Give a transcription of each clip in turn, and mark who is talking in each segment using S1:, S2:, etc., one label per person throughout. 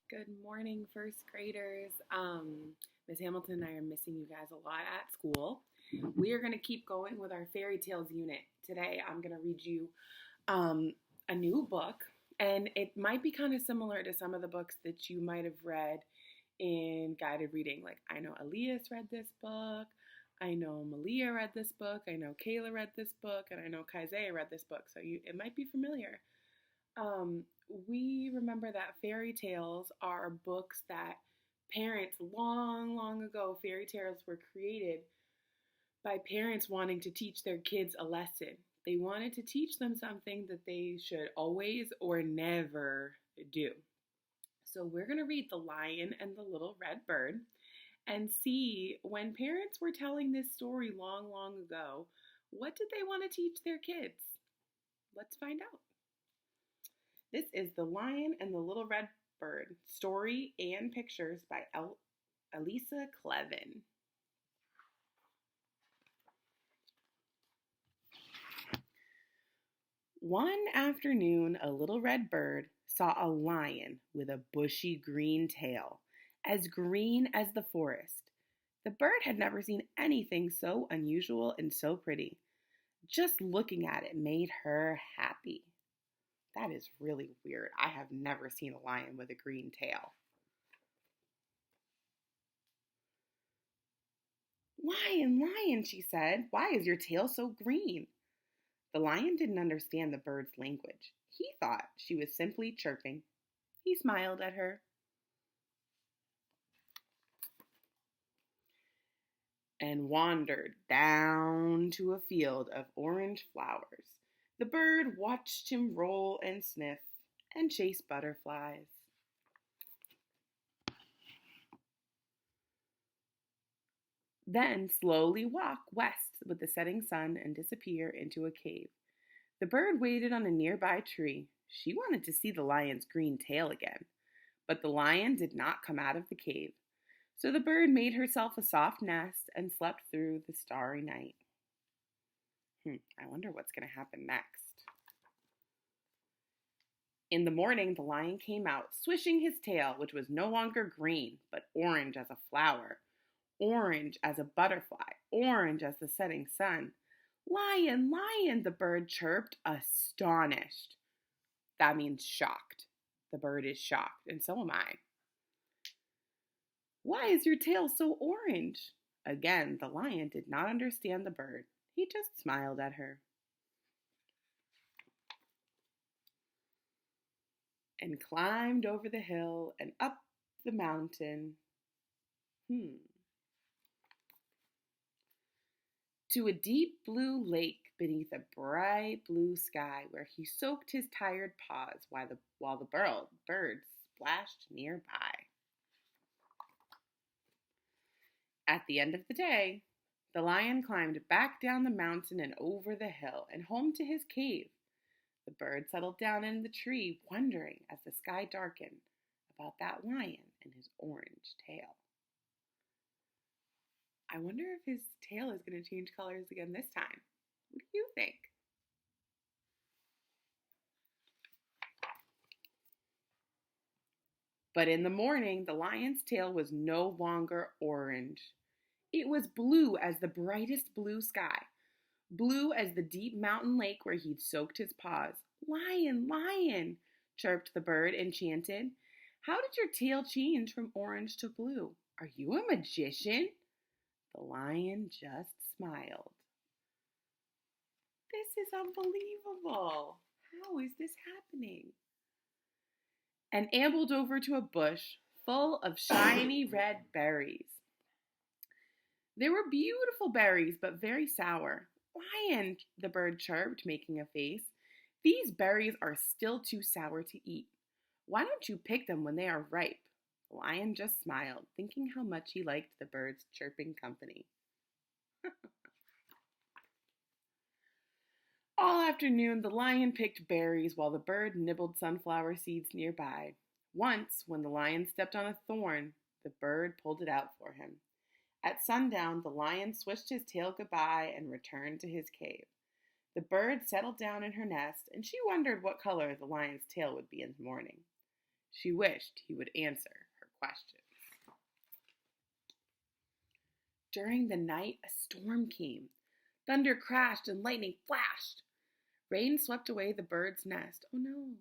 S1: Good morning, first graders. Ms. Hamilton and I are missing you guys a lot at school. We are going to keep going with our fairy tales unit. Today, I'm going to read you um, a new book, and it might be kind of similar to some of the books that you might have read in guided reading. Like, I know Elias read this book, I know Malia read this book, I know Kayla read this book, and I know Kaizea read this book, so it might be familiar. Um, we remember that fairy tales are books that parents, long, long ago, fairy tales were created by parents wanting to teach their kids a lesson. They wanted to teach them something that they should always or never do. So we're going to read The Lion and the Little Red Bird and see when parents were telling this story long, long ago, what did they want to teach their kids? Let's find out. This is The Lion and the Little Red Bird, story and pictures by Elisa Clevin. One afternoon, a little red bird saw a lion with a bushy green tail, as green as the forest. The bird had never seen anything so unusual and so pretty. Just looking at it made her happy. That is really weird. I have never seen a lion with a green tail. Lion, lion, she said, why is your tail so green? The lion didn't understand the bird's language. He thought she was simply chirping. He smiled at her and wandered down to a field of orange flowers. The bird watched him roll and sniff and chase butterflies. Then slowly walk west with the setting sun and disappear into a cave. The bird waited on a nearby tree. She wanted to see the lion's green tail again, but the lion did not come out of the cave. So the bird made herself a soft nest and slept through the starry night. I wonder what's going to happen next. In the morning, the lion came out, swishing his tail, which was no longer green, but orange as a flower, orange as a butterfly, orange as the setting sun. Lion, lion, the bird chirped, astonished. That means shocked. The bird is shocked, and so am I. Why is your tail so orange? Again, the lion did not understand the bird. He just smiled at her and climbed over the hill and up the mountain. To a deep blue lake beneath a bright blue sky where he soaked his tired paws while the bird splashed nearby. At the end of the day, the lion climbed back down the mountain and over the hill and home to his cave. The bird settled down in the tree, wondering as the sky darkened about that lion and his orange tail. I wonder if his tail is going to change colors again this time. What do you think? But in the morning, the lion's tail was no longer orange. It was blue as the brightest blue sky, blue as the deep mountain lake where he'd soaked his paws. Lion, lion, chirped the bird, enchanted. How did your tail change from orange to blue? Are you a magician? The lion just smiled. This is unbelievable. How is this happening? And ambled over to a bush full of shiny red berries. They were beautiful berries, but very sour. Lion, the bird chirped, making a face. These berries are still too sour to eat. Why don't you pick them when they are ripe? The lion just smiled, thinking how much he liked the bird's chirping company. All afternoon, the lion picked berries while the bird nibbled sunflower seeds nearby. Once, when the lion stepped on a thorn, the bird pulled it out for him. At sundown, the lion swished his tail goodbye and returned to his cave. The bird settled down in her nest, and she wondered what color the lion's tail would be in the morning. She wished he would answer her questions. During the night, a storm came. Thunder crashed and lightning flashed. Rain swept away the bird's nest. Oh no.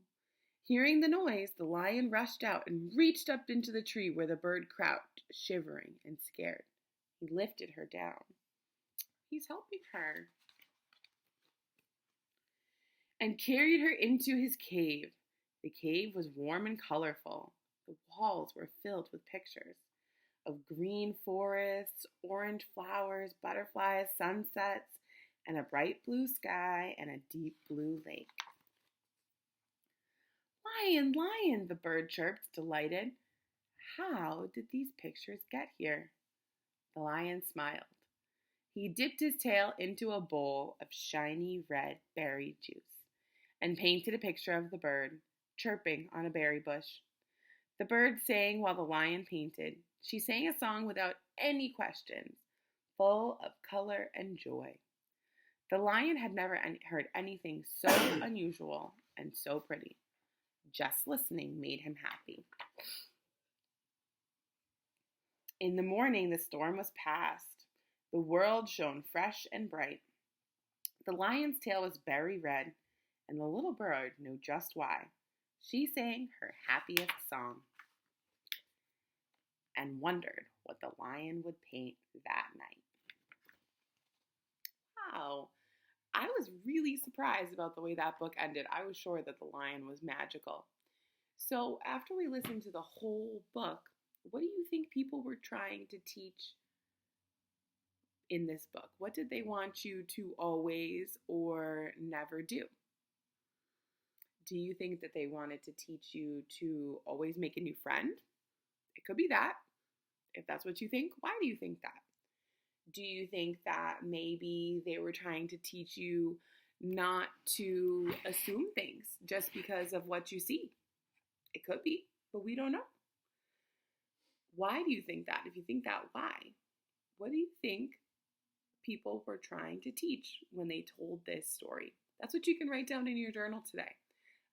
S1: Hearing the noise, the lion rushed out and reached up into the tree where the bird crouched, shivering and scared. He lifted her down. He's helping her. And carried her into his cave. The cave was warm and colorful. The walls were filled with pictures of green forests, orange flowers, butterflies, sunsets, and a bright blue sky and a deep blue lake. Lion, lion, the bird chirped, delighted. How did these pictures get here? The lion smiled. He dipped his tail into a bowl of shiny red berry juice and painted a picture of the bird chirping on a berry bush. The bird sang while the lion painted. She sang a song without any questions, full of color and joy. The lion had never heard anything so unusual and so pretty. Just listening made him happy. In the morning, the storm was past. The world shone fresh and bright. The lion's tail was berry red, and the little bird knew just why. She sang her happiest song and wondered what the lion would paint that night. Wow. I was really surprised about the way that book ended. I was sure that the lion was magical. So after we listened to the whole book, what do you think people were trying to teach in this book? What did they want you to always or never do? Do you think that they wanted to teach you to always make a new friend? It could be that. If that's what you think, why do you think that? Do you think that maybe they were trying to teach you not to assume things just because of what you see? It could be, but we don't know. Why do you think that? If you think that, why? What do you think people were trying to teach when they told this story? That's what you can write down in your journal today.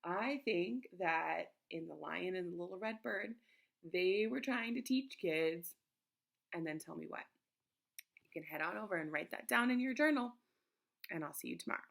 S1: I think that in The Lion and the Little Red Bird, they were trying to teach kids, and then tell me what. You can head on over and write that down in your journal, and I'll see you tomorrow.